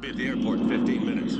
be at the airport in 15 minutes.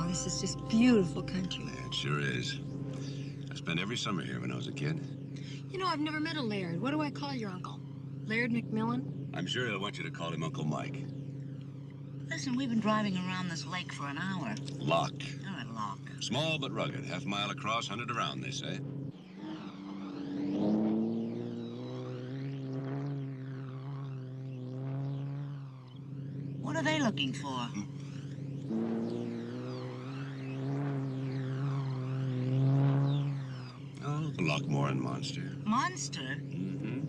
This is just beautiful country. Yeah, it sure is. I spent every summer here when I was a kid. You know, I've never met a Laird. What do I call your uncle? Laird McMILLAN? I'm sure he'll want you to call him Uncle Mike. Listen, we've been driving around this lake for an hour. Loch. All right, Loch. Small but rugged. Half a mile across, 100 around, they say. What are they looking for? Oh, the Lochmoran monster. Monster? Mm-hmm.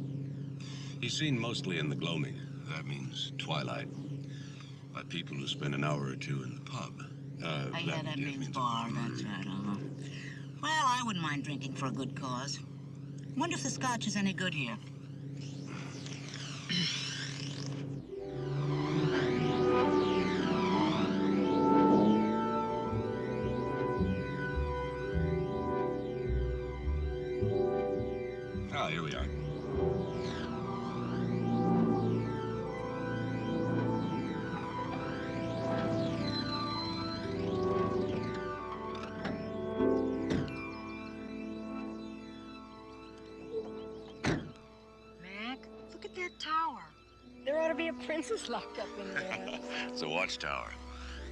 He's seen mostly in the gloaming. That means twilight. By people who spend an hour or two in the pub. Yeah, that means bar. That's right, Well, I wouldn't mind drinking for a good cause. Wonder if the scotch is any good here. Ah, here we are. Mac, look at that tower. There ought to be a princess locked up in there. It's a watchtower.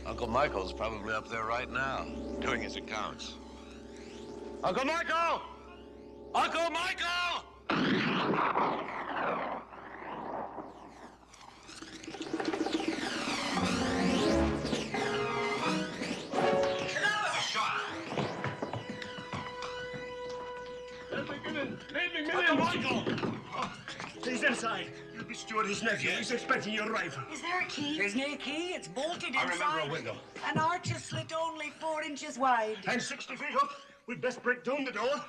Uncle Michael's probably up there right now, doing his accounts. Uncle Michael! Uncle Michael! Uncle Michael! Oh, he's inside. You'll be steward his nephew. He's expecting your rifle. Is there a key? There's no key. It's bolted I inside. remember a window. An arch is slit only 4 inches wide. And 60 feet up. We'd best break down the door.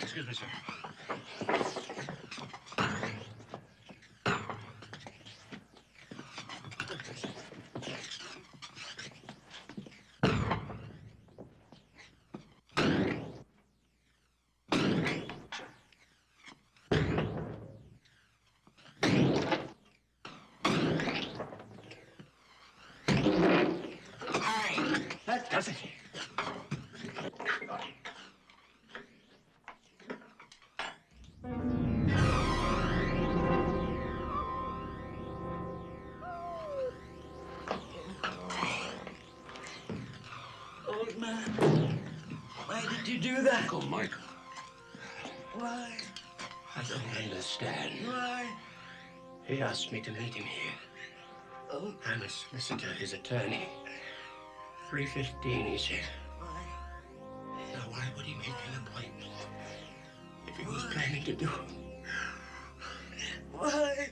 Excuse me, sir. That does it. Old man, why did you do that? Uncle Michael. Why? I don't understand. Why? He asked me to meet him here. Oh, I'm a solicitor, his attorney. 3:15, he said. why? Now, why would he make an appointment if he was planning to do it? Why?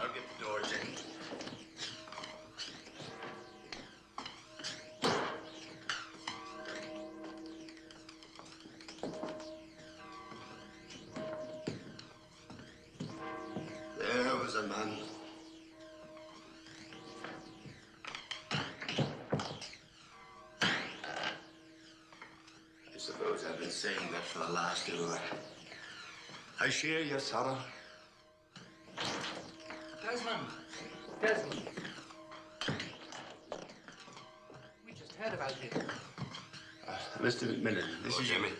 I'll get the door changed. There was a man. I suppose I've been saying that for the last hour. I share your sorrow. Desmond. We just heard about you. Mr. McMillan, this is Jimmy.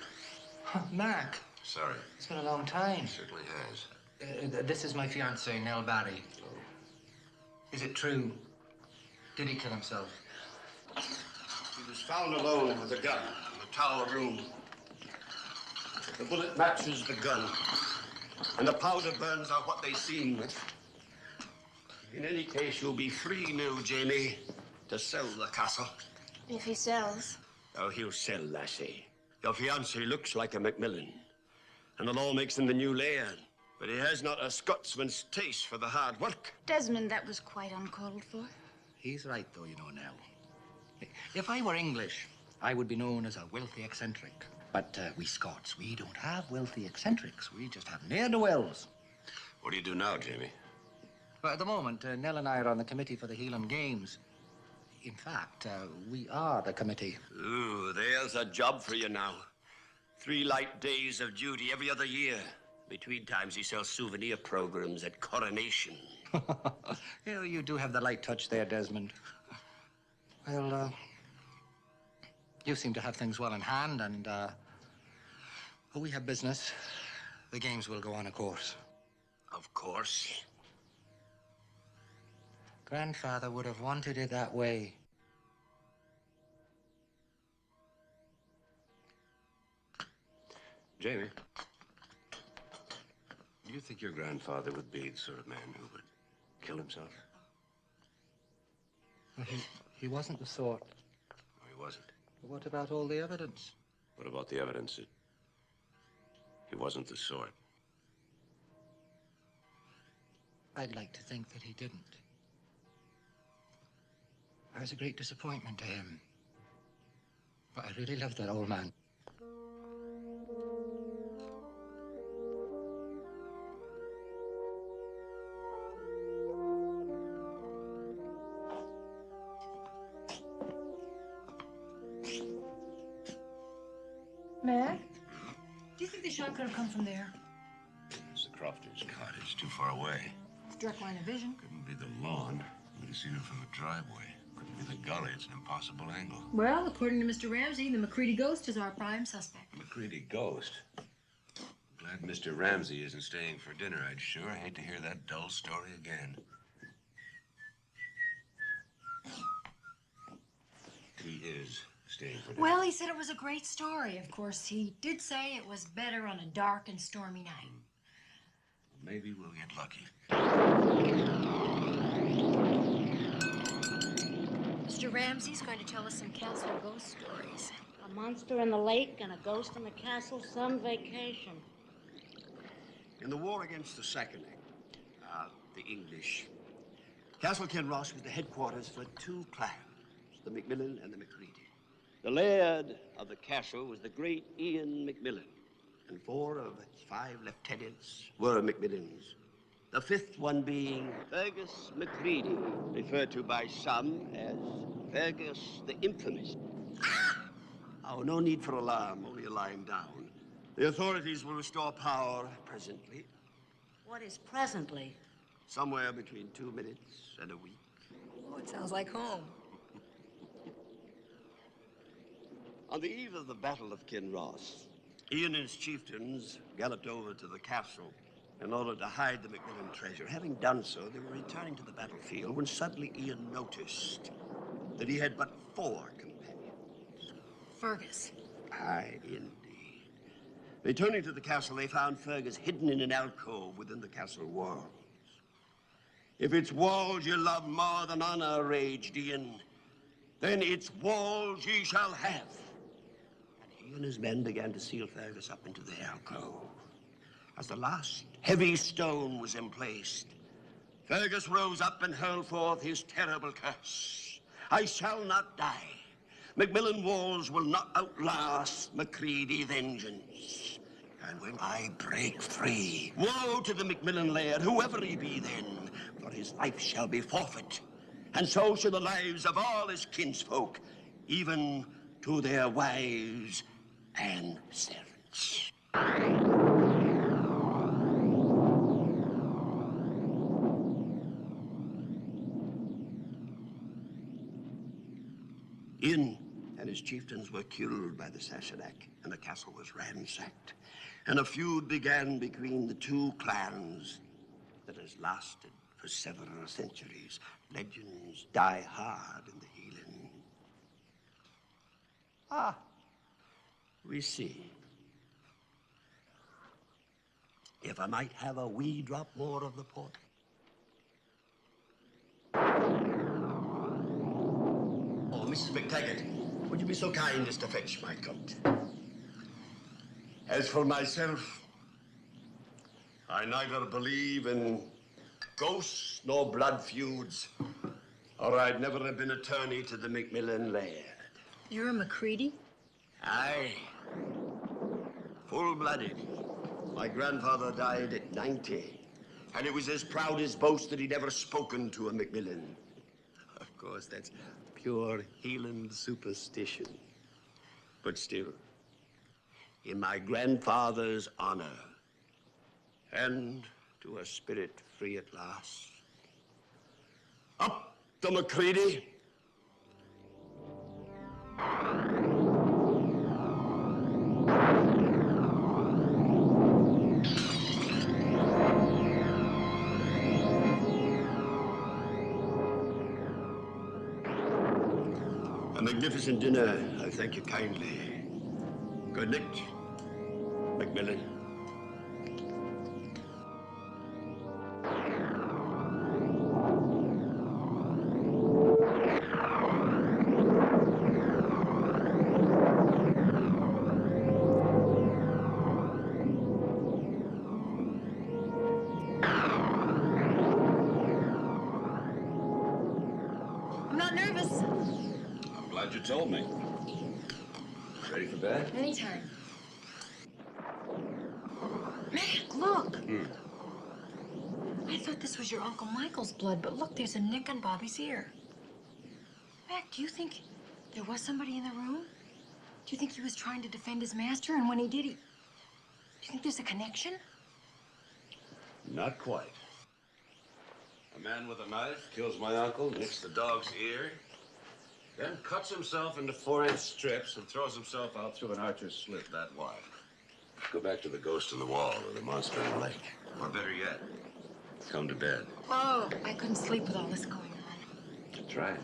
Mac. Sorry. It's been a long time. It certainly has. This is my fiancée, Nell Barry. Oh. Is it true? Did he kill himself? He was found alone with a gun in the tower room. The bullet matches the gun, and the powder burns are what they seem. In any case, you'll be free now, Jamie, to sell the castle. If he sells. Oh, he'll sell, lassie. Your fiancé looks like a McMILLAN, and the law makes him the new laird. But he has not a Scotsman's taste for the hard work. Desmond, that was quite uncalled for. He's right, though, you know, Nell. If I were English, I would be known as a wealthy eccentric. But we Scots, we don't have wealthy eccentrics. We just have ne'er-do-wells. What do you do now, Jamie? But at the moment, Nell and I are on the committee for the Heelan Games. In fact, we are the committee. Ooh, there's a job for you now. 3 light days of duty every other year. Between times, he sells souvenir programs at Coronation. Yeah, you do have the light touch there, Desmond. Well, you seem to have things well in hand, and, we have business. The games will go on, of course. Of course. Grandfather would have wanted it that way. Jamie, do you think your grandfather would be the sort of man who would kill himself? Well, he wasn't the sort. No, he wasn't. But what about all the evidence? What about the evidence that he wasn't the sort? I'd like to think that he didn't. I was a great disappointment to him. But I really loved that old man. Mac? Do you think the shot could have come from there? It's the Crofter's cottage, too far away. Direct line of vision. Couldn't be the lawn. We'd have seen it from the driveway. Couldn't be the gully. It's an impossible angle. Well, according to Mr. Ramsey, the McCready ghost is our prime suspect. McCready ghost. Glad Mr. Ramsey isn't staying for dinner. I'd sure hate to hear that dull story again. He is staying for dinner. Well, he said it was a great story. Of course, he did say it was better on a dark and stormy night. Maybe we'll get lucky. Mr. Ramsey's going to tell us some castle ghost stories. A monster in the lake and a ghost in the castle, some vacation. In the war against the Sacking, the English, Castle Kinross was the headquarters for 2 clans, the McMillan and the McCready. The laird of the castle was the great Ian McMillan, and 4 of its 5 lieutenants were McMillans. The 5th one being Fergus McCready, referred to by some as Fergus the Infamous. Oh, no need for alarm, only a lying down. The authorities will restore power presently. What is presently? Somewhere between 2 minutes and a week. Oh, it sounds like home. On the eve of the Battle of Kinross, Ian and his chieftains galloped over to the castle in order to hide the McMillan treasure. Having done so, they were returning to the battlefield when suddenly Ian noticed that he had but 4 companions. Fergus. Aye, indeed. Returning to the castle, they found Fergus hidden in an alcove within the castle walls. If its walls you love more than honor, raged Ian, then its walls ye shall have. And he and his men began to seal Fergus up into the alcove. As the last heavy stone was emplaced, Fergus rose up and hurled forth his terrible curse. I shall not die. McMillan walls will not outlast McCready vengeance. And when I break free, woe to the McMillan laird, whoever he be then, for his life shall be forfeit. And so shall the lives of all his kinsfolk, even to their wives and servants. Ian and his chieftains were killed by the Sassenach, and the castle was ransacked. And a feud began between the two clans that has lasted for several centuries. Legends die hard in the Healing. Ah, we see. If I might have a wee drop more of the port. Oh, Mrs. McTaggart, would you be so kind as to fetch my coat? As for myself, I neither believe in ghosts nor blood feuds, or I'd never have been attorney to the McMILLAN laird. You're a McCready? Aye. Full-blooded. My grandfather died at 90, and it was his proudest boast that he'd ever spoken to a McMILLAN. Of course, that's pure Hieland superstition. But still, in my grandfather's honor, and to a spirit free at last, up the McCready. A magnificent dinner, I thank you kindly. Good night, McMILLAN. I'm not nervous. I'm glad you told me. Ready for bed? Anytime. Mac, look. I thought this was your Uncle Michael's blood, but look, there's a nick on Bobby's ear. Mac, do you think there was somebody in the room? Do you think he was trying to defend his master, and when he did, do you think there's a connection? Not quite. A man with a knife kills my uncle, nicks the dog's ear, then cuts himself into 4-inch strips and throws himself out through an archer's slit that wide. Go back to the ghost in the wall or the monster in the lake. Or better yet, come to bed. Oh, I couldn't sleep with all this going on. That's right.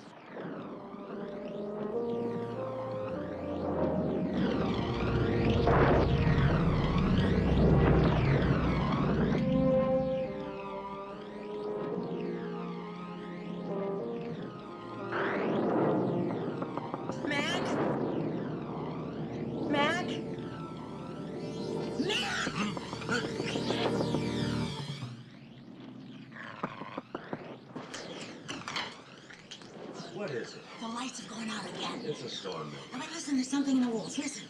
What is it? The lights have gone out again. It's a storm, Mildred. Now, listen, there's something in the walls. Listen.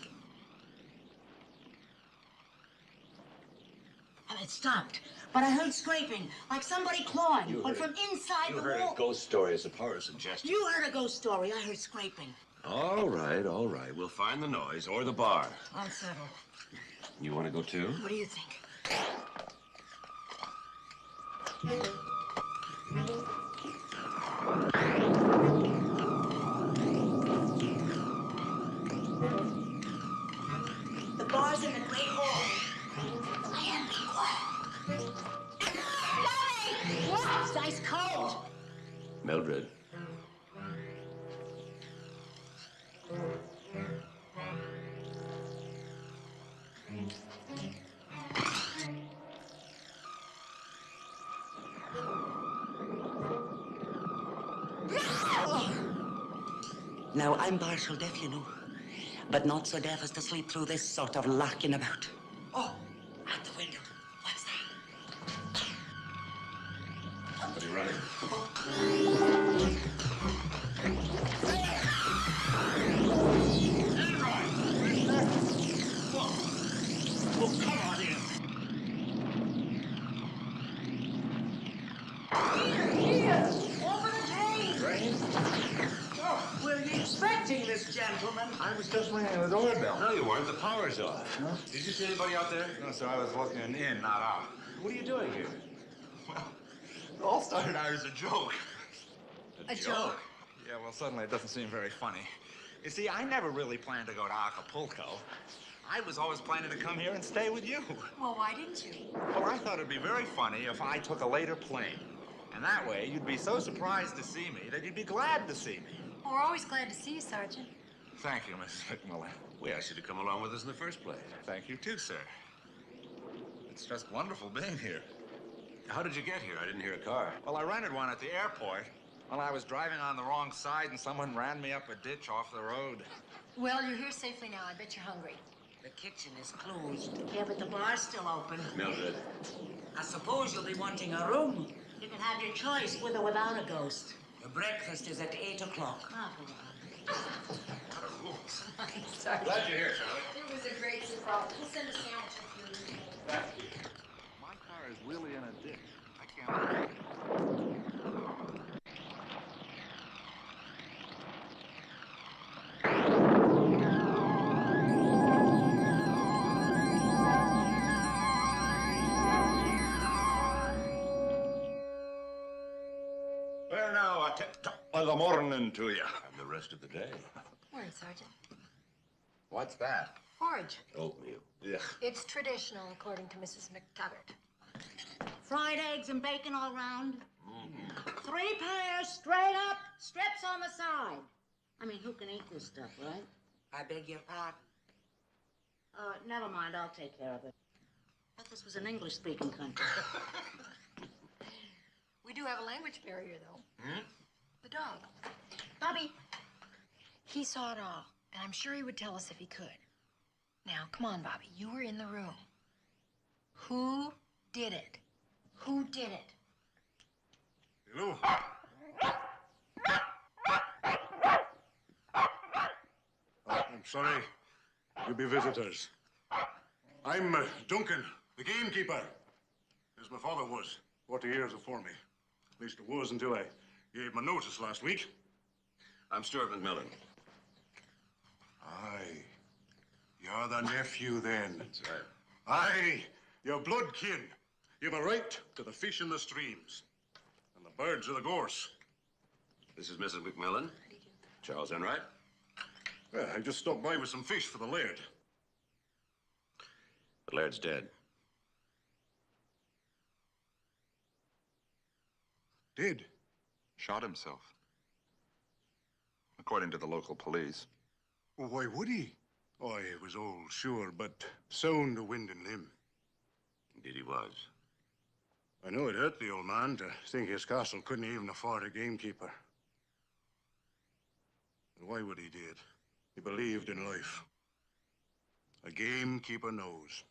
Oh, it stopped, but I heard scraping, like somebody clawing, but from inside the wall. You heard a ghost story as a power of suggestion. You heard a ghost story. I heard scraping. All right, all right. We'll find the noise or the bar. I'll settle. You want to go too? What do you think? The bar's in the great hall. I am being quiet. Mommy! What? It's ice cold. Mildred. Now, I'm partial deaf, you know, but not so deaf as to sleep through this sort of larking about. Oh, at the window. What's that? Somebody running. Oh, come on in. Here! Open the gate! Rain? Oh, were you expecting this gentleman? I was just ringing the doorbell. No, you weren't. The power's off. Huh? Did you see anybody out there? No, sir, I was walking in, not out. What are you doing here? Well, it all started out as a joke. A joke? Yeah, well, suddenly it doesn't seem very funny. You see, I never really planned to go to Acapulco. I was always planning to come here and stay with you. Well, why didn't you? Well, I thought it'd be very funny if I took a later plane. And that way, you'd be so surprised to see me that you'd be glad to see me. Well, we're always glad to see you, Sergeant. Thank you, Mrs. McMillan. We asked you to come along with us in the first place. Thank you, too, sir. It's just wonderful being here. How did you get here? I didn't hear a car. Well, I rented one at the airport. Well, I was driving on the wrong side and someone ran me up a ditch off the road. Well, you're here safely now. I bet you're hungry. The kitchen is closed. Yeah, but the bar's still open. Mildred. I suppose you'll be wanting a room. You can have your choice, with or without a ghost. Your breakfast is at 8 o'clock. Sorry. Glad you're here, Charlie. It was a great surprise. We'll send a sandwich if you Thank you. My car is really in a ditch. I can't... Well, now, top of the morning to you. And the rest of the day. Morning, Sergeant. What's that? Porridge. Oatmeal. Yeah. It's traditional, according to Mrs. McTaggart. Fried eggs and bacon all round. 3 pairs straight up, strips on the side. I mean, who can eat this stuff, right? I beg your pardon. Never mind, I'll take care of it. I thought this was an English-speaking country. We do have a language barrier, though. The dog. Bobby, He saw it all, and I'm sure he would tell us if he could. Now, come on, Bobby. You were in the room. Who did it? Who did it? Hello. I'm sorry. You be visitors. I'm Duncan, the gamekeeper, as my father was 40 years before me. At least it was until I gave my notice last week. I'm Stuart McMillan. Aye. You're the nephew, then. That's right. Aye. You're blood kin. You've a right to the fish in the streams and the birds of the gorse. This is Mrs. McMillan. Charles Enright. Well, I just stopped by with some fish for the laird. The laird's dead. Did? Shot himself. According to the local police. Well, why would he? Oh, he was old, sure, but sound of wind and limb. Indeed he was. I know it hurt the old man to think his castle couldn't even afford a gamekeeper. But why would he do it? He believed in life. A gamekeeper knows.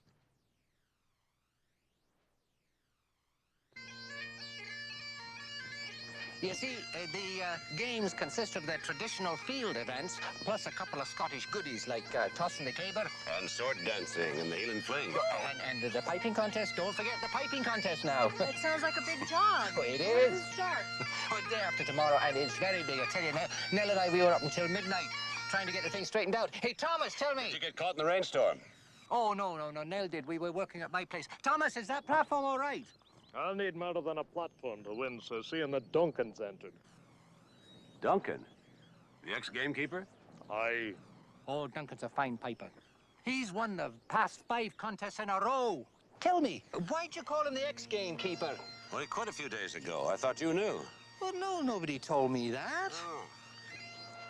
You see, the games consist of the traditional field events, plus a couple of Scottish goodies like tossing the caber. And sword dancing and the heel and fling. And the piping contest. Don't forget the piping contest now. That sounds like a big job. It When is. does it start? Oh, day after tomorrow, and it's very big, I tell you. Nell and I, we were up until midnight trying to get the thing straightened out. Hey, Thomas, tell me. Did you get caught in the rainstorm? Oh, no, Nell did. We were working at my place. Thomas, is that platform all right? I'll need more than a platform to win, so seeing that Duncan's entered. Duncan? The ex-gamekeeper? Aye. Oh, Duncan's a fine piper. He's won the past 5 contests in a row. Tell me, why'd you call him the ex-gamekeeper? Well, quite a few days ago. I thought you knew. Well, no, nobody told me that. Oh.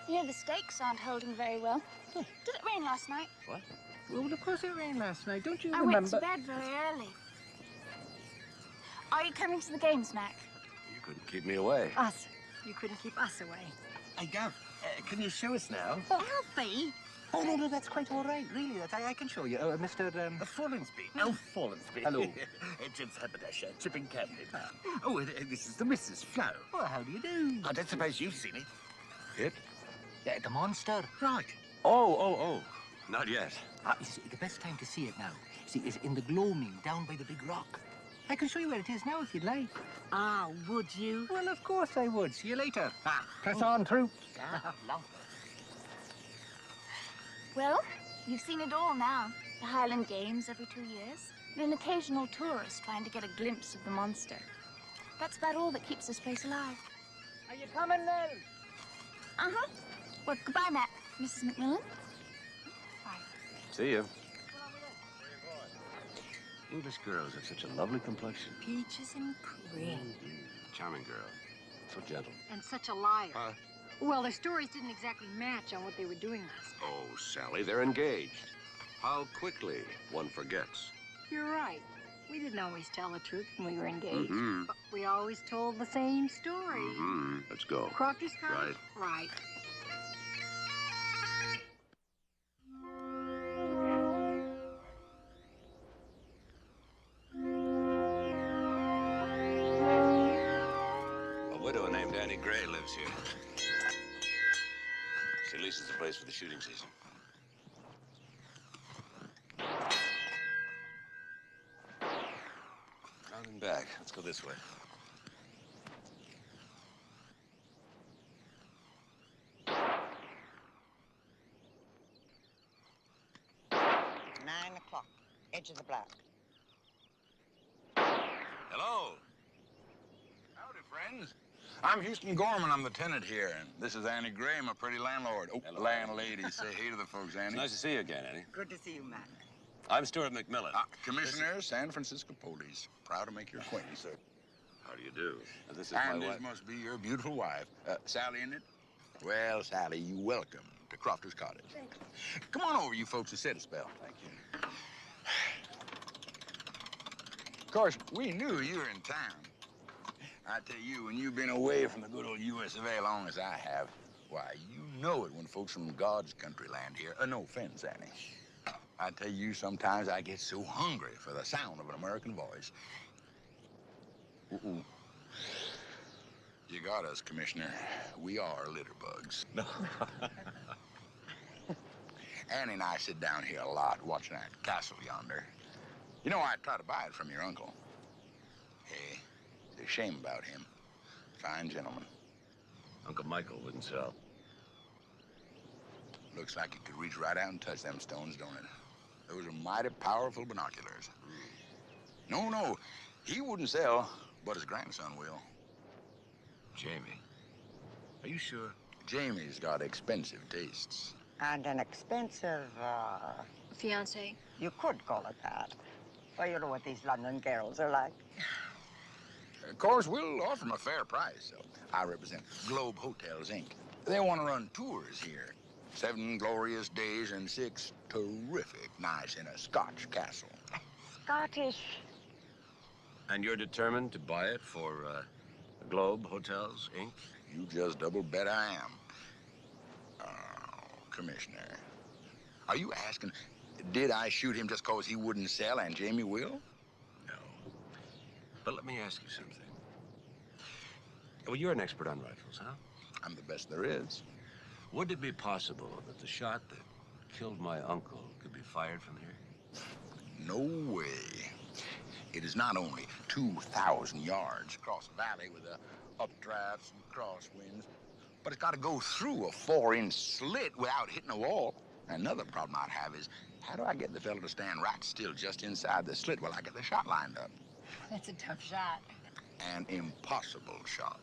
You know, the stakes aren't holding very well. Did it rain last night? What? Well, of course it rained last night. Don't you I remember? went to bed very early. Are you coming to the games, Mac? You couldn't keep me away. Us. You couldn't keep us away. Hey, Gav, can you show us now? Alfie! Oh, no, that's quite all right, really. I can show you. Mr. Follinsby. Elf Follinsby. Hello. James Haberdasher, chipping cabinet. Oh, this is the Mrs. Flo. Well, how do you do? I don't suppose you've seen it. It? Yeah, the monster. Right. Oh. Not yet. You see, the best time to see it now, is in the gloaming down by the big rock. I can show you where it is now if you'd like. Ah, would you? Well, of course I would. See you later. Press on through. Well, you've seen it all now. The Highland Games every 2 years, and an occasional tourist trying to get a glimpse of the monster. That's about all that keeps this place alive. Are you coming, Nell? Uh-huh. Well, goodbye, Matt. Mrs. McMillan? Bye. See you. English girls have such a lovely complexion. Peaches and cream. Charming girl. So gentle. And such a liar. Huh? Well, their stories didn't exactly match on what they were doing last night. Oh, Sally, they're engaged. How quickly one forgets. You're right. We didn't always tell the truth when we were engaged. Mm-hmm. But we always told the same story. Mm-hmm. Let's go. Crofter's Cottage? Right. Right. A widow named Annie Gray lives here. She leases the place for the shooting season. Round and back. Let's go this way. Nine o'clock. Edge of the block. Hello. Howdy, friends. I'm Houston Gorman. I'm the tenant here, and this is Annie Gray, my pretty landlord. Oh, Hello. landlady. Say hey to the folks, Annie. It's nice to see you again, Annie. Good to see you, Matt. I'm Stuart McMillan. Commissioner, San Francisco Police. Proud to make your acquaintance, sir. How do you do? This is And my this wife. must be your beautiful wife. Sally, isn't it? Well, Sally, you welcome to Crofter's Cottage. Come on over, you folks, and sit a spell. Thank you. Of course, we knew you were in town. I tell you, when you've been away from the good old US of A long as I have, why, you know it when folks from God's country land here. No offense, Annie. I tell you, sometimes I get so hungry for the sound of an American voice. Uh-oh. You got us, Commissioner. We are litter bugs. No. Annie and I sit down here a lot watching that castle yonder. You know, I try to buy it from your uncle. Hey, it's a shame about him. Fine gentleman. Uncle Michael wouldn't sell. Looks like he could reach right out and touch them stones, don't it? Those are mighty powerful binoculars. No, he wouldn't sell, but his grandson will. Jamie. Are you sure? Jamie's got expensive tastes. And an expensive, Fiancé? you could call it that. Well, you know what these London girls are like. Of course, we'll offer him a fair price. So I represent Globe Hotels, Inc. They want to run tours here. 7 glorious days and 6 terrific nights in a Scotch castle. Scottish. And you're determined to buy it for Globe Hotels, Inc.? You just double bet I am. Oh, Commissioner. Are you asking, did I shoot him just because he wouldn't sell and Jamie will? No. But let me ask you something. Well, you're an expert on rifles, huh? I'm the best there is. Would it be possible that the shot that killed my uncle could be fired from here? No way. It is not only 2,000 yards across the valley with the updrafts and crosswinds, but it's got to go through a 4-inch slit without hitting a wall. Another problem I'd have is, how do I get the fellow to stand right still just inside the slit while I get the shot lined up? That's a tough shot. An impossible shot.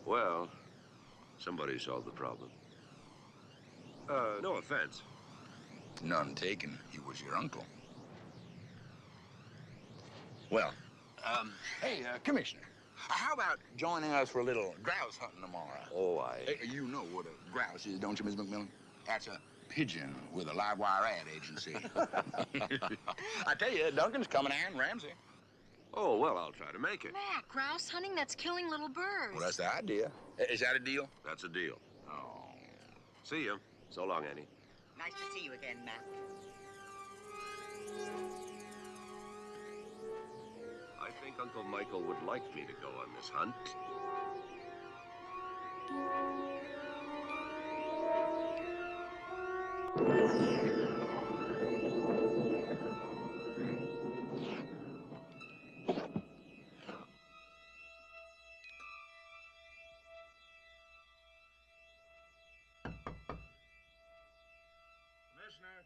Well, somebody solved the problem. No offense. None taken. He was your uncle. Well, hey, Commissioner, how about joining us for a little grouse hunting tomorrow? Oh, You know what a grouse is, don't you, Miss McMillan? That's a pigeon with a live wire ad agency. I tell you, Duncan's coming, and Ramsey. Oh, well, I'll try to make it. Matt, grouse hunting, that's killing little birds. Well, that's the idea. Is that a deal? That's a deal. Oh. See you. So long, Annie. Nice to see you again, Matt. I think Uncle Michael would like me to go on this hunt. Commissioner.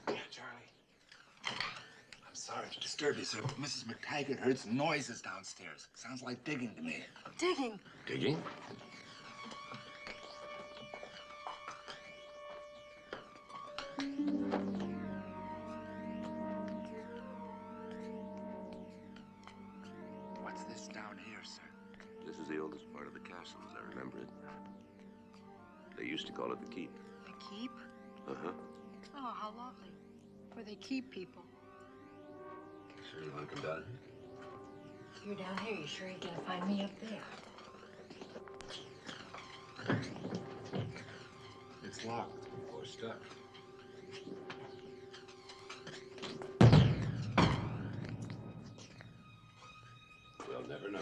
Yeah, Charlie. I'm sorry to disturb you, sir, but Mrs. McTaggart heard some noises downstairs. Sounds like digging to me. Digging. Digging? What's this down here, sir? This is the oldest part of the castle, as I remember it. They used to call it the Keep. The keep? Uh-huh. Oh, how lovely. Where they keep people. Sure you want to come down here? If you're down here, you sure ain't gonna find me up there. It's locked. Or stuck. We'll never know.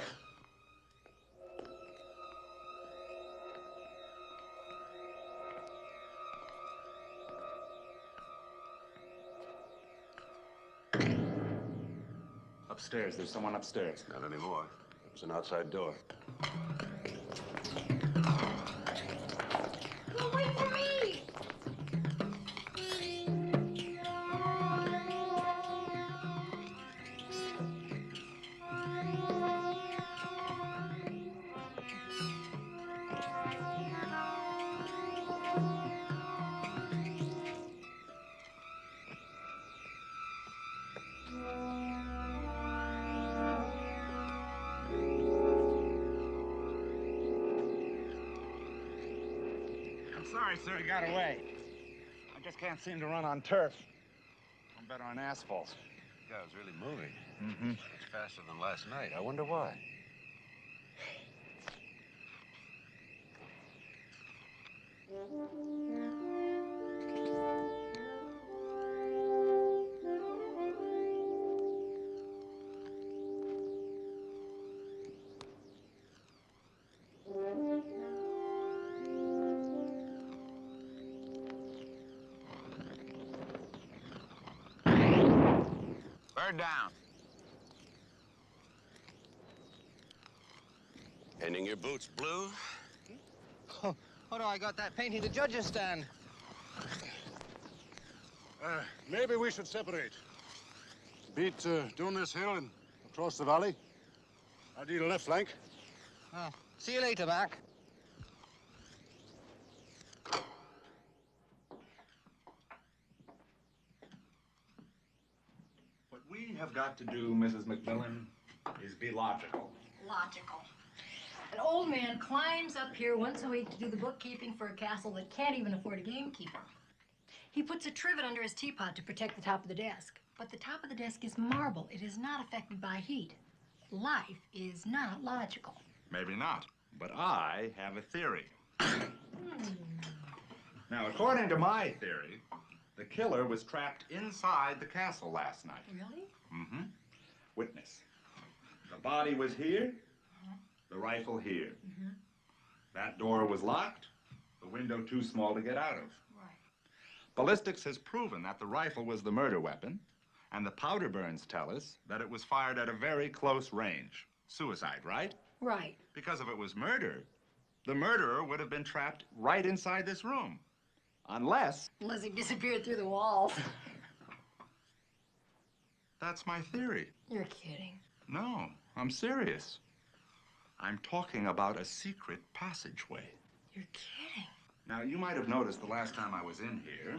Upstairs. There's someone upstairs. Not anymore. It's an outside door. Oh, wait for me! I'm sorry, sir, he got away. I just can't seem to run on turf. I'm better on asphalt. The guy was really moving. Mm-hmm. It's faster than last night. I wonder why. Bird down. Painting your boots blue? Oh no, I got that painting the judges stand. Maybe we should separate. Beat down this hill and across the valley. I'll do the left flank. Oh, see you later, Mac. What we have got to do, Mrs. McMillan, is be logical. Logical. An old man climbs up here once a week to do the bookkeeping for a castle that can't even afford a gamekeeper. He puts a trivet under his teapot to protect the top of the desk. But the top of the desk is marble. It is not affected by heat. Life is not logical. Maybe not, but I have a theory. Now, according to my theory, the killer was trapped inside the castle last night. Really? Mm-hmm. Witness. The body was here, the rifle here. That door was locked, the window too small to get out of. Right. Ballistics has proven that the rifle was the murder weapon, and the powder burns tell us that it was fired at a very close range. Suicide, right? Right. Because if it was murder, the murderer would have been trapped right inside this room. Unless... Unless he disappeared through the walls. That's my theory. You're kidding. No, I'm serious. I'm talking about a secret passageway. You're kidding. Now, you might have noticed the last time I was in here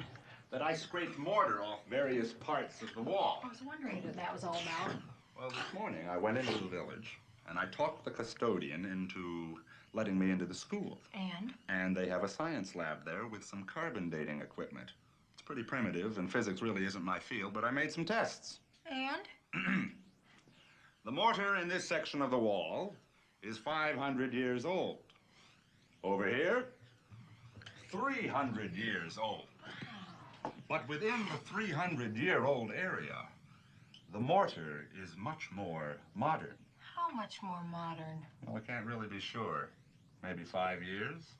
that I scraped mortar off various parts of the wall. I was wondering what that was all about. Well, this morning I went into the village and I talked the custodian into letting me into the school. And? And they have a science lab there with some carbon dating equipment. It's pretty primitive and physics really isn't my field, but I made some tests. And? The mortar in this section of the wall is 500 years old. Over here, 300 years old. But within the 300-year-old area, the mortar is much more modern. How much more modern? Well, I can't really be sure. Maybe 5 years?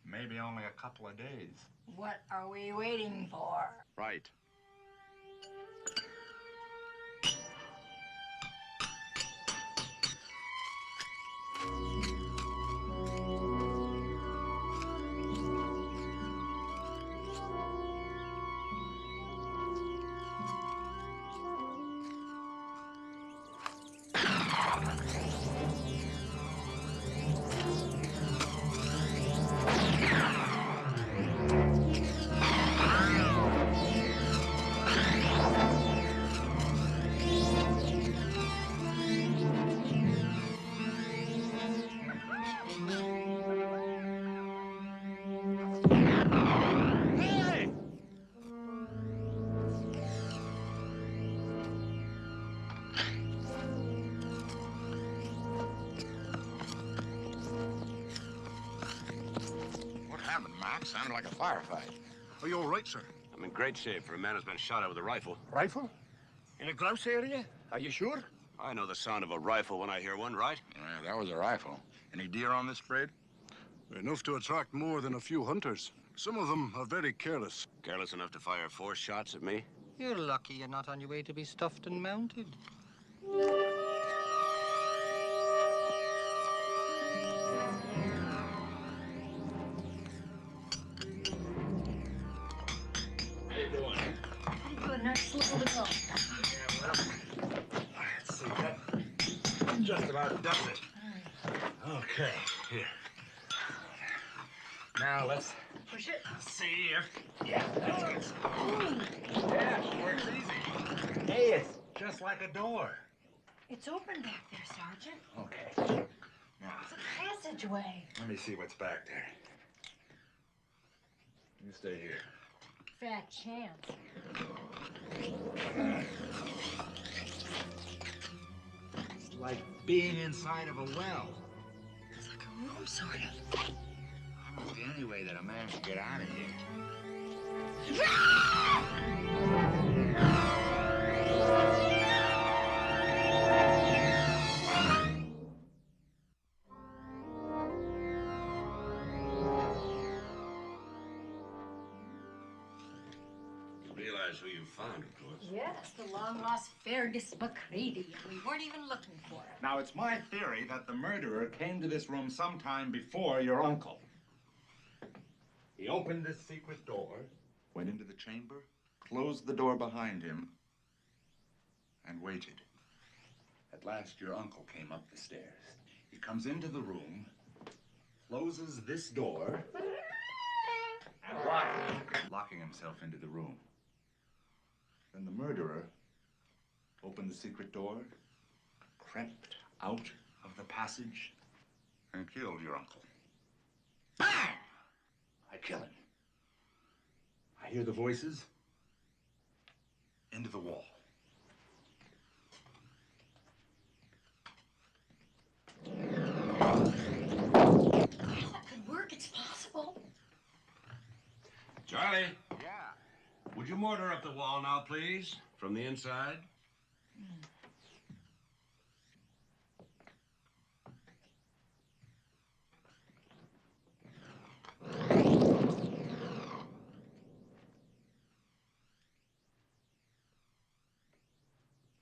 Maybe only a couple of days. What are we waiting for? Right. happened, Mac? Sounded like a firefight. Are you all right, sir? I'm in great shape for a man who's been shot at with a rifle. Rifle? In a grouse area? Are you sure? I know the sound of a rifle when I hear one, right? Yeah, that was a rifle. Any deer on this parade? Enough to attract more than a few hunters. Some of them are very careless. Careless enough to fire 4 shots at me? You're lucky you're not on your way to be stuffed and mounted. How you doing? Good, next little to go. Let's see, that just about does it. Okay, here. Now let's Push it. see if... Yeah, that's good. Yeah, it works easy. Hey, it's just like a door. It's open back there, Sergeant. Okay. Now, It's a passageway. let me see what's back there. You stay here. Fat chance. It's like being inside of a well. It's like a room, sort of. I don't see any way that a man can get out of here. You realize who you found, of course. Yes, the long-lost Fergus McCready. We weren't even looking for him. Now, it's my theory that the murderer came to this room sometime before your uncle. He opened this secret door, went into the chamber, closed the door behind him, and waited. At last, your uncle came up the stairs. He comes into the room, closes this door, and locking himself into the room. Then the murderer opened the secret door, crept out of the passage, and killed your uncle. Bang! I kill him. I hear the voices. Into the wall. That could work. It's possible. Charlie, Yeah. would you mortar up the wall now, please? From the inside?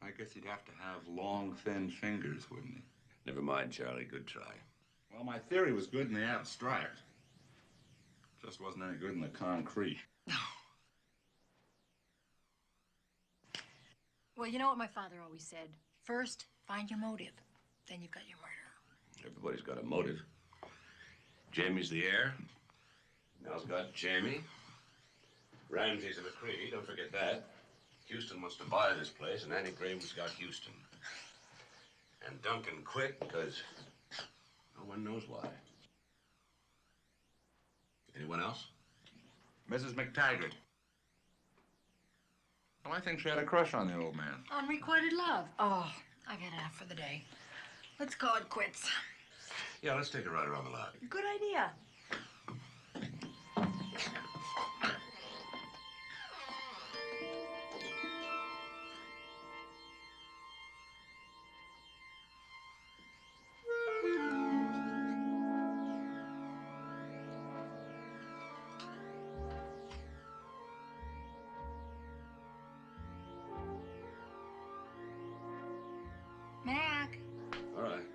I guess he'd have to have long, thin fingers, wouldn't he? Never mind, Charlie. Good try. Well, my theory was good in the abstract. Just wasn't any good in the concrete. Well, you know what my father always said. First, find your motive. Then you've got your murderer. Everybody's got a motive. Jamie's the heir. Mel's got Jamie. Ramsey's a McCready, don't forget that. Houston wants to buy this place, and Annie Graham's got Houston. And Duncan quit because no one knows why. Anyone else? Mrs. McTaggart. Well, I think she had a crush on the old man. Unrequited love. Oh, I've had enough for the day. Let's call it quits. Yeah, let's take a ride around the lot. Good idea. Mac. All right.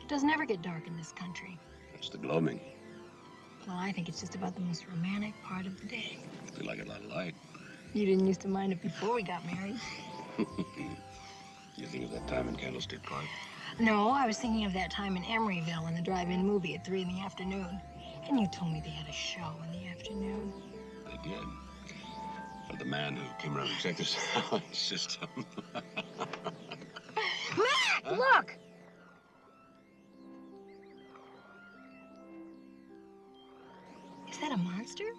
It doesn't ever get dark in this country. That's the gloaming. Well, I think it's just about the most romantic part of the day. We like a lot of light. You didn't used to mind it before we got married. You think of that time in Candlestick Park? No, I was thinking of that time in Emeryville in the drive-in movie at 3 in the afternoon. And you told me they had a show in the afternoon. They did. But the man who came around to check the sound system. Mac, look! Is that a monster? monster?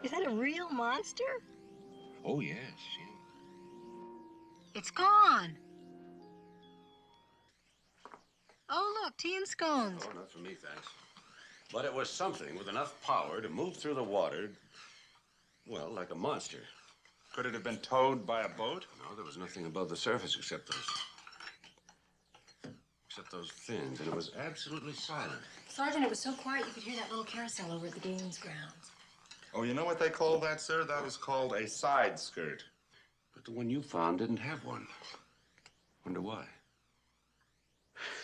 Is that a real monster? Oh, yes, yeah. It's gone. Oh, look, tea and scones. Oh, not for me, thanks. But it was something with enough power to move through the water, well, like a monster. Could it have been towed by a boat? No, there was nothing above the surface except those fins, and it was absolutely silent. Sergeant, it was so quiet you could hear that little carousel over at the games grounds. Oh, you know what they call that, sir? That is called a side skirt. But the one you found didn't have one. Wonder why?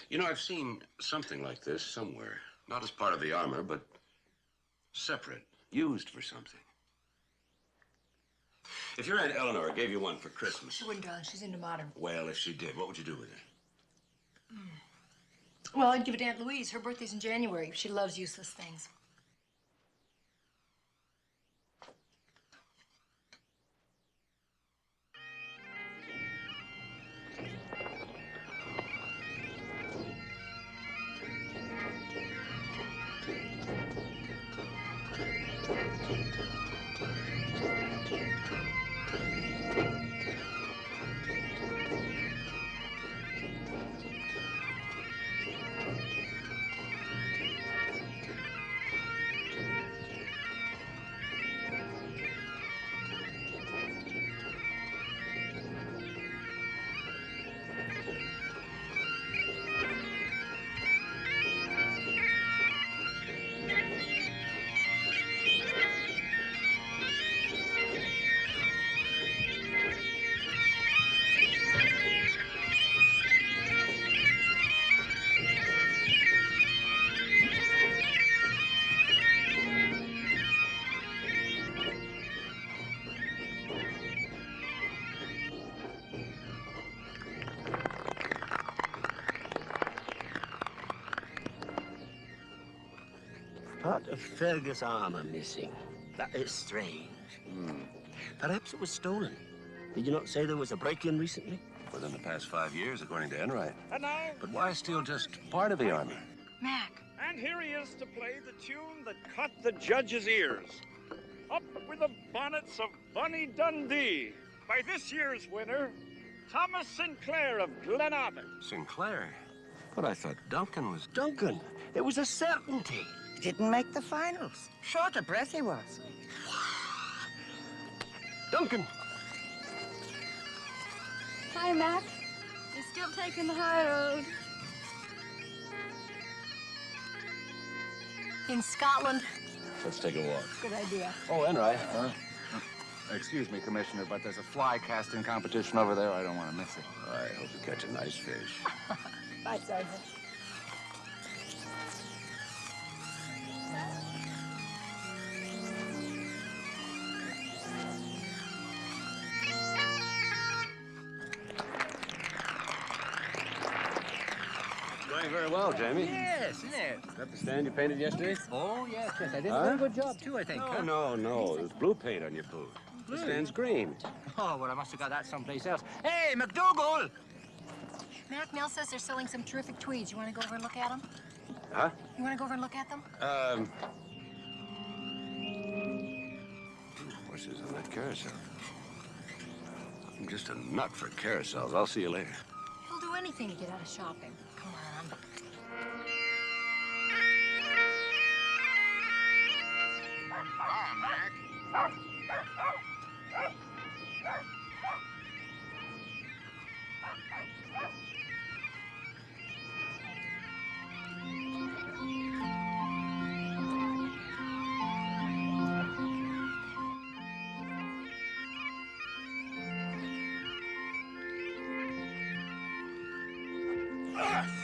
You know, I've seen something like this somewhere. Not as part of the armor, but separate, used for something. If your Aunt Eleanor gave you one for Christmas... She wouldn't, darling. She's into modern. Well, if she did, what would you do with it? Well, I'd give it to Aunt Louise. Her birthday's in January. She loves useless things. Part of Fergus' armor missing. That is strange. Perhaps it was stolen. Did you not say there was a break-in recently? Within the past 5 years, according to Enright. And now, But why steal just part of the armor? Mac. and here he is to play the tune that cut the judge's ears. Up with the bonnets of Bonnie Dundee by this year's winner, Thomas Sinclair of Glenavon. Sinclair? But I thought Duncan was... Duncan, it was a certainty. Didn't make the finals. Short of breath he was. Duncan! Hi, Mac. You're still taking the high road. In Scotland. Let's take a walk. Good idea. Oh, Enright. Excuse me, Commissioner, but there's a fly casting competition over there. I don't want to miss it. I hope you catch a nice fish. Bye, Sergeant. Going very well, Jamie. Yes, isn't it? Is that the stand you painted yesterday? Oh, yes, yes. I did a Huh? very good job, too, I think. No, huh? no. There's blue paint on your boot. The stand's green. Oh, well, I must have got that someplace else. Hey, McDougal! Mac, Mel says they're selling some terrific tweeds. You want to go over and look at them? Huh? You want to go over and look at them? Horses on that carousel. I'm just a nut for carousels. I'll see you later. He'll do anything to get out of shopping. Come on. Hi, Mac.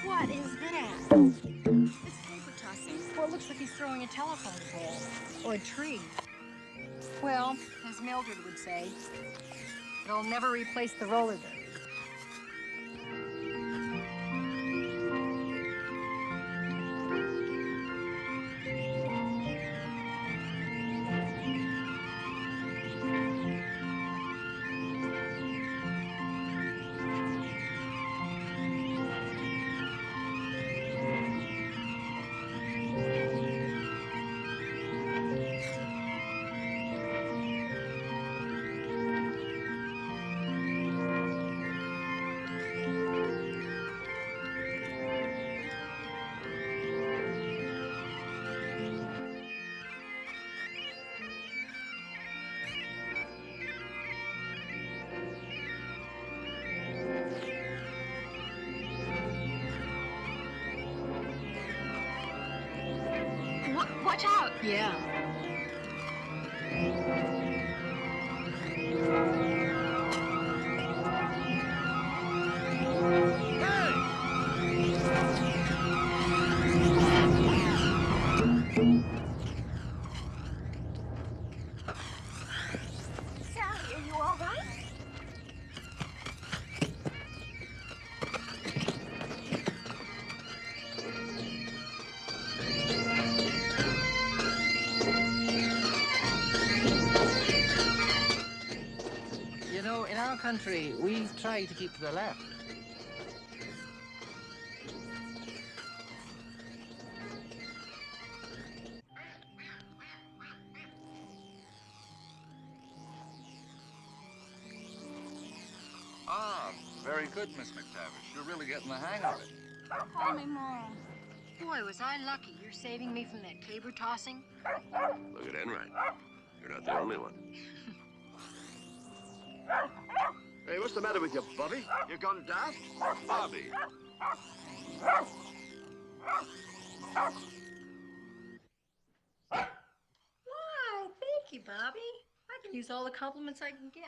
What is that? It's paper tossing. Well, it looks like he's throwing a telephone pole or a tree. Well, as Mildred would say, it'll never replace the roller derby. Watch out! Yeah. Sally, are you all right? You know, in our country, we try to keep to the left. Ah, very good, Miss McTavish. You're really getting the hang of it. Call me Mom. Boy, was I lucky. You're saving me from that caber tossing. Look at Enright. You're not the only one. Hey, what's the matter with you, Bobby? You gone daft? Bobby. Why, thank you, Bobby. I can use all the compliments I can get.